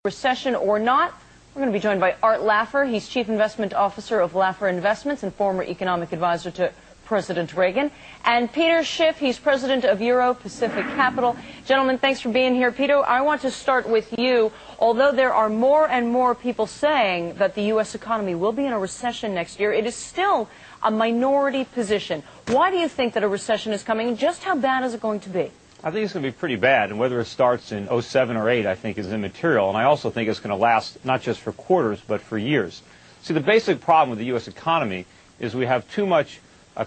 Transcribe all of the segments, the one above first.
Recession or not, we're going to be joined by Art Laffer. He's Chief Investment Officer of Laffer Investments and former economic advisor to President Reagan. And Peter Schiff, he's president of Euro Pacific Capital. Gentlemen, thanks for being here. Peter, I want to start with you. Although there are more and more people saying that the U.S. economy will be in a recession next year, it is still a minority position. Why do you think that a recession is coming, and just how bad is it going to be? I think it's going to be pretty bad, and whether it starts in 07 or 8, I think is immaterial, and I also think it's going to last not just for quarters, but for years. See, the basic problem with the U.S. economy is we have too much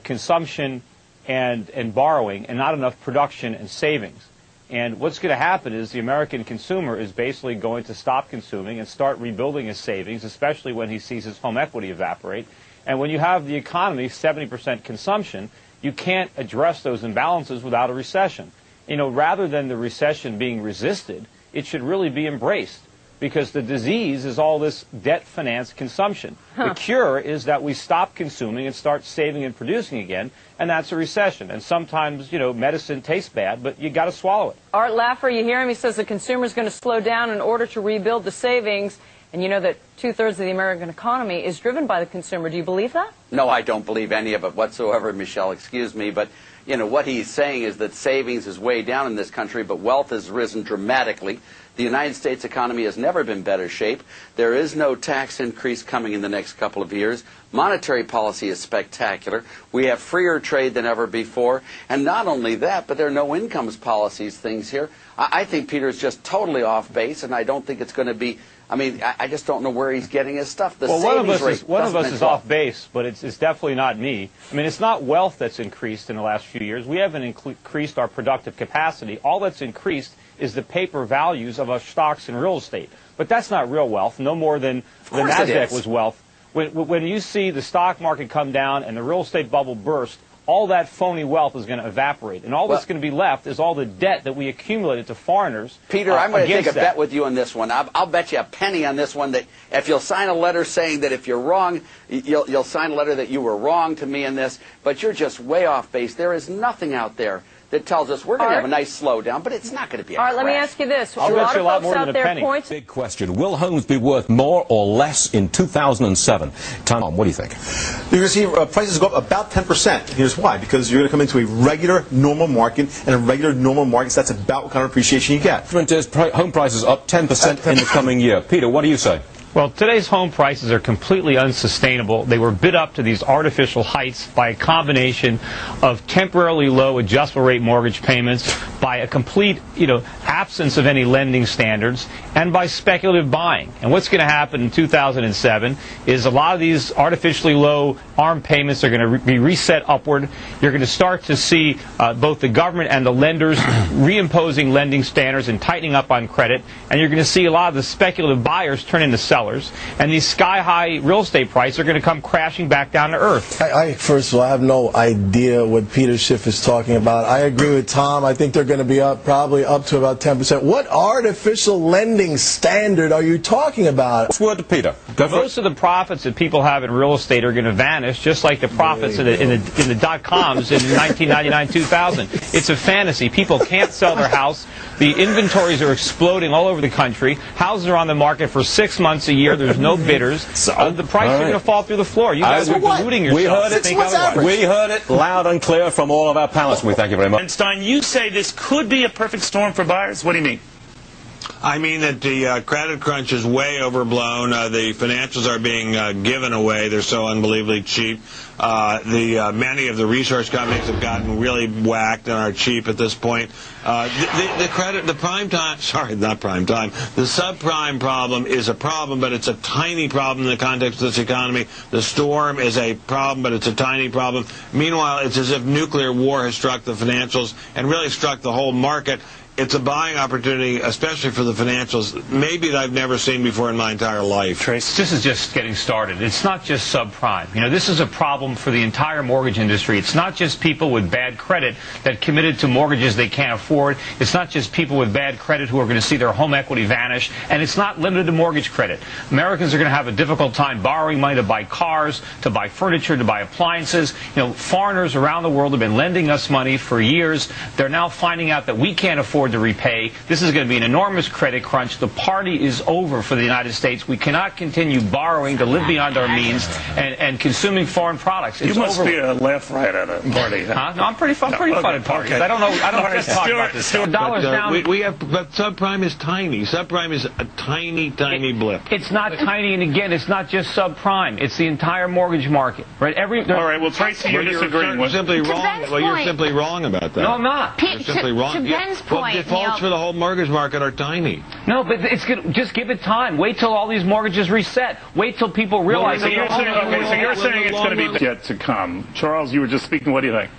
consumption and borrowing and not enough production and savings. And what's going to happen is the American consumer is basically going to stop consuming and start rebuilding his savings, especially when he sees his home equity evaporate. And when you have the economy 70% consumption, you can't address those imbalances without a recession. You know, rather than the recession being resisted, it should really be embraced, because the disease is all this debt-financed consumption. The cure is that we stop consuming and start saving and producing again, and that's a recession. And sometimes, you know, medicine tastes bad, but you got to swallow it. Art Laffer, you hear him? He says the consumer is going to slow down in order to rebuild the savings. And you know that 2/3 of the American economy is driven by the consumer. Do you believe that? No, I don't believe any of it whatsoever, Michelle. Excuse me. But, you know, what he's saying is that savings is way down in this country, but wealth has risen dramatically. The United States economy has never been in better shape. There is no tax increase coming in the next couple of years. Monetary policy is spectacular. We have freer trade than ever before. And not only that, but there are no incomes policies things here. I think Peter's just totally off base, and I don't think it's going to be... I mean, I just don't know where he's getting his stuff. Well, one of us is off base, but it's definitely not me. I mean, it's not wealth that's increased in the last few years. We haven't increased our productive capacity. All that's increased is the paper values of our stocks and real estate. But that's not real wealth, no more than the NASDAQ was wealth. When you see the stock market come down and the real estate bubble burst, all that phony wealth is going to evaporate. And all that's going to be left is all the debt that we accumulated to foreigners. Peter, I'm going to take a bet with you on this one. I'll bet you a penny on this one that if you'll sign a letter saying that if you're wrong, you'll sign a letter that you were wrong to me in this, but you're just way off base. There is nothing out there that tells us we're going to have a nice slowdown, but it's not going to be a crash. All right, let me ask you this. I'll bet you a lot more than a penny. Big question. Will homes be worth more or less in 2007? Tom, what do you think? You're going to see prices go up about 10%. Here's why. Because you're going to come into a regular, normal market, and in regular, normal markets, that's about what kind of appreciation you get. Home prices up 10% in the coming year. Peter, what do you say? Well, today's home prices are completely unsustainable. They were bid up to these artificial heights by a combination of temporarily low adjustable rate mortgage payments, by a complete, absence of any lending standards, and by speculative buying. And what's going to happen in 2007 is a lot of these artificially low ARM payments are going to be reset upward. You're going to start to see both the government and the lenders reimposing lending standards and tightening up on credit. And you're going to see a lot of the speculative buyers turn into sellers. And these sky-high real estate prices are going to come crashing back down to earth. First of all, I have no idea what Peter Schiff is talking about. I agree with Tom. I think they're going to be probably up to about 10%. What artificial lending standard are you talking about? What's word to Peter? Most of the profits that people have in real estate are going to vanish, just like the profits in the dot-coms in 1999-2000. It's a fantasy. People can't sell their house. The inventories are exploding all over the country. Houses are on the market for 6 months a year. There's no bidders. The prices are going to fall through the floor. You guys are deluding yourself. We heard it loud and clear from all of our panelists. We thank you very much. And Stein, you say this could be a perfect storm for buyers. What do you mean? I mean that the credit crunch is way overblown. The financials are being given away. They're so unbelievably cheap. Many of the resource companies have gotten really whacked and are cheap at this point. The subprime problem is a problem, but it's a tiny problem in the context of this economy. The storm is a problem, but it's a tiny problem. Meanwhile, it's as if nuclear war has struck the financials and really struck the whole market. It's a buying opportunity, especially for the financials, maybe that I've never seen before in my entire life. Trace, this is just getting started. It's not just subprime. This is a problem for the entire mortgage industry. It's not just people with bad credit that committed to mortgages they can't afford. It's not just people with bad credit who are going to see their home equity vanish. And it's not limited to mortgage credit. Americans are going to have a difficult time borrowing money to buy cars, to buy furniture, to buy appliances. Foreigners around the world have been lending us money for years. They're now finding out that we can't afford afford to repay. This is going to be an enormous credit crunch. The party is over for the United States. We cannot continue borrowing to live beyond our means and consuming foreign products. It's you must over. be a laugh right at a party. Huh? No, I'm pretty fun at parties. Okay. I don't just talk about this. Dollars down. But subprime is tiny. Subprime is a tiny blip. It's not tiny, and again, it's not just subprime. It's the entire mortgage market, right? All right. Well, Tracy, you're disagreeing with. Simply wrong. Well, you're simply wrong about that. No, I'm not. You're simply wrong. To Ben's point, defaults for the whole mortgage market are tiny. No, but it's good. Just give it time. Wait till all these mortgages reset. Wait till people realize. So you're saying it's going to be yet to come. Charles, you were just speaking. What do you think?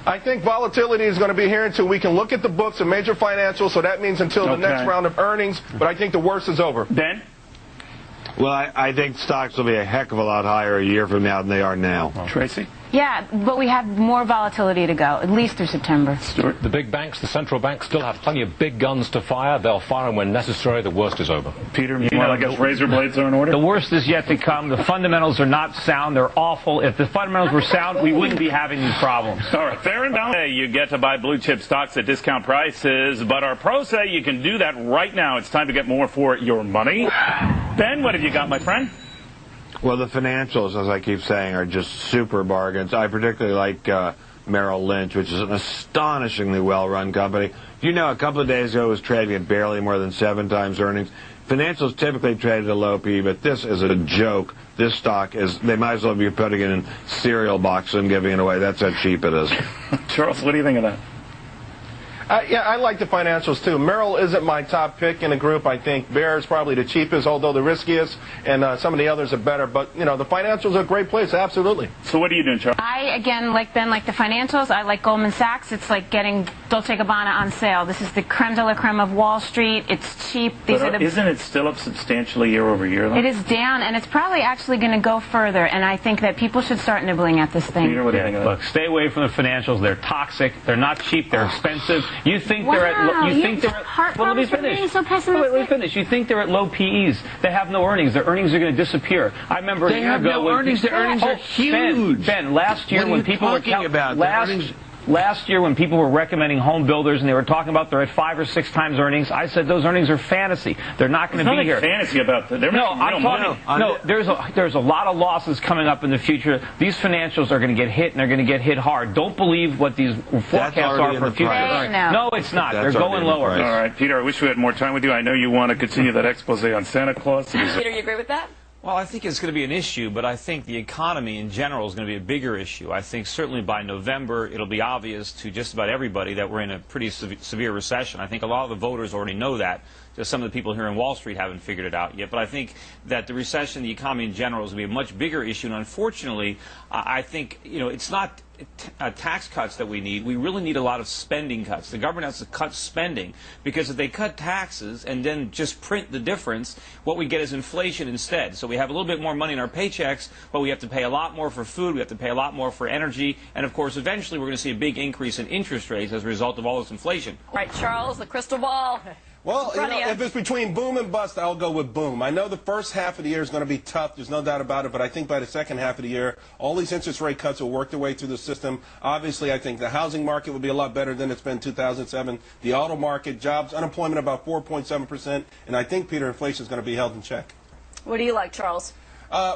I think volatility is going to be here until we can look at the books of major financials, so that means until the next round of earnings, but I think the worst is over. Ben? Well, I think stocks will be a heck of a lot higher a year from now than they are now. Tracy? Yeah, but we have more volatility to go, at least through September. Stuart? The big banks, the central banks, still have plenty of big guns to fire. They'll fire them when necessary. The worst is over. Peter, I guess razor blades are in order? The worst is yet to come. The fundamentals are not sound. They're awful. If the fundamentals were sound, we wouldn't be having these problems. All right, fair and balanced. You get to buy blue chip stocks at discount prices, but our pros say you can do that right now. It's time to get more for your money. Ben, what have you got, my friend? Well, the financials, as I keep saying, are just super bargains. I particularly like Merrill Lynch, which is an astonishingly well-run company. You know, a couple of days ago it was trading at barely more than 7 times earnings. Financials typically trade at a low P, but this is a joke. This stock is, they might as well be putting it in cereal boxes and giving it away. That's how cheap it is. Charles, what do you think of that? Yeah, I like the financials too. Merrill isn't my top pick in the group. I think Bear is probably the cheapest, although the riskiest, and some of the others are better. But, you know, the financials are a great place, absolutely. So what are you doing, Charles? I, again, like Ben, like the financials. I like Goldman Sachs. It's like getting Dolce & Gabbana on sale. This is the creme de la creme of Wall Street. It's cheap. Isn't it still up substantially year over year, though? It is down, and it's probably actually going to go further, and I think that people should start nibbling at this thing. Peter, what do you think of that? Look, stay away from the financials. They're toxic. They're not cheap. They're expensive. You think Wow, they're at you well, let me finish. So pessimistic. Let me finish. You think they're at low PEs. They have no earnings. Their earnings are going to disappear. I remember They have no earnings. Their earnings are huge. Ben, last year when people were talking about last year when people were recommending home builders and they were talking about they're at 5 or 6 times earnings, I said those earnings are fantasy. They're not going to be here. Fantasy about that. No, I'm talking. No, there's a lot of losses coming up in the future. These financials are going to get hit, and they're going to get hit hard. Don't believe what these forecasts are for future. No, it's not. They're going lower. All right, Peter, I wish we had more time with you. I know you want to continue that expose on Santa Claus. Peter, you agree with that? Well, I think it's going to be an issue, but I think the economy in general is going to be a bigger issue. I think certainly by November it'll be obvious to just about everybody that we're in a pretty severe recession. I think a lot of the voters already know that. Just some of the people here in Wall Street haven't figured it out yet. But I think that the recession, the economy in general, is going to be a much bigger issue. And unfortunately, I think, you know, it's not tax cuts that we need. We really need a lot of spending cuts. The government has to cut spending because if they cut taxes and then just print the difference, what we get is inflation instead. So we have a little bit more money in our paychecks, but we have to pay a lot more for food. We have to pay a lot more for energy. And, of course, eventually we're going to see a big increase in interest rates as a result of all this inflation. Right, Charles, the crystal ball. Well, you know, if it's between boom and bust, I'll go with boom. I know the first half of the year is going to be tough. There's no doubt about it. But I think by the second half of the year, all these interest rate cuts will work their way through the system. Obviously, I think the housing market will be a lot better than it's been in 2007. The auto market, jobs, unemployment about 4.7%. And I think, Peter, inflation is going to be held in check. What do you like, Charles?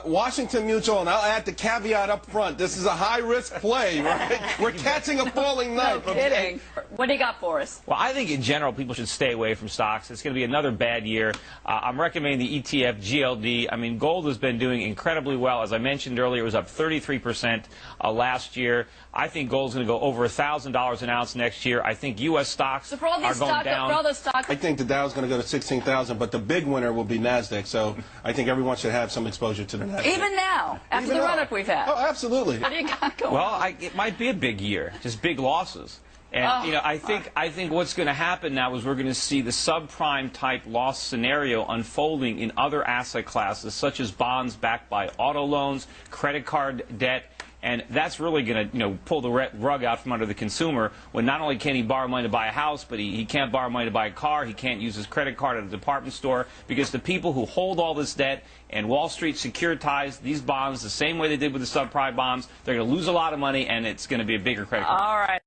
Washington Mutual, and I'll add the caveat up front. This is a high-risk play, right? We're catching a falling knife. No kidding. What do you got for us? Well, I think in general people should stay away from stocks. It's going to be another bad year. I'm recommending the ETF GLD. I mean, gold has been doing incredibly well. As I mentioned earlier, it was up 33% last year. I think gold's going to go over $1,000 an ounce next year. I think U.S. stocks are going down. For all those stocks, I think the Dow's going to go to 16,000, but the big winner will be NASDAQ. So I think everyone should have some exposure to the NASDAQ. even now, after the run-up we've had. Oh, absolutely. What do you got going? Well, it might be a big year, just big losses. And, you know, I think what's going to happen now is we're going to see the subprime type loss scenario unfolding in other asset classes, such as bonds backed by auto loans, credit card debt. And that's really going to, pull the rug out from under the consumer when not only can he borrow money to buy a house, but he can't borrow money to buy a car. He can't use his credit card at a department store because the people who hold all this debt and Wall Street securitized these bonds the same way they did with the subprime bonds, they're going to lose a lot of money, and it's going to be a bigger credit card. All right.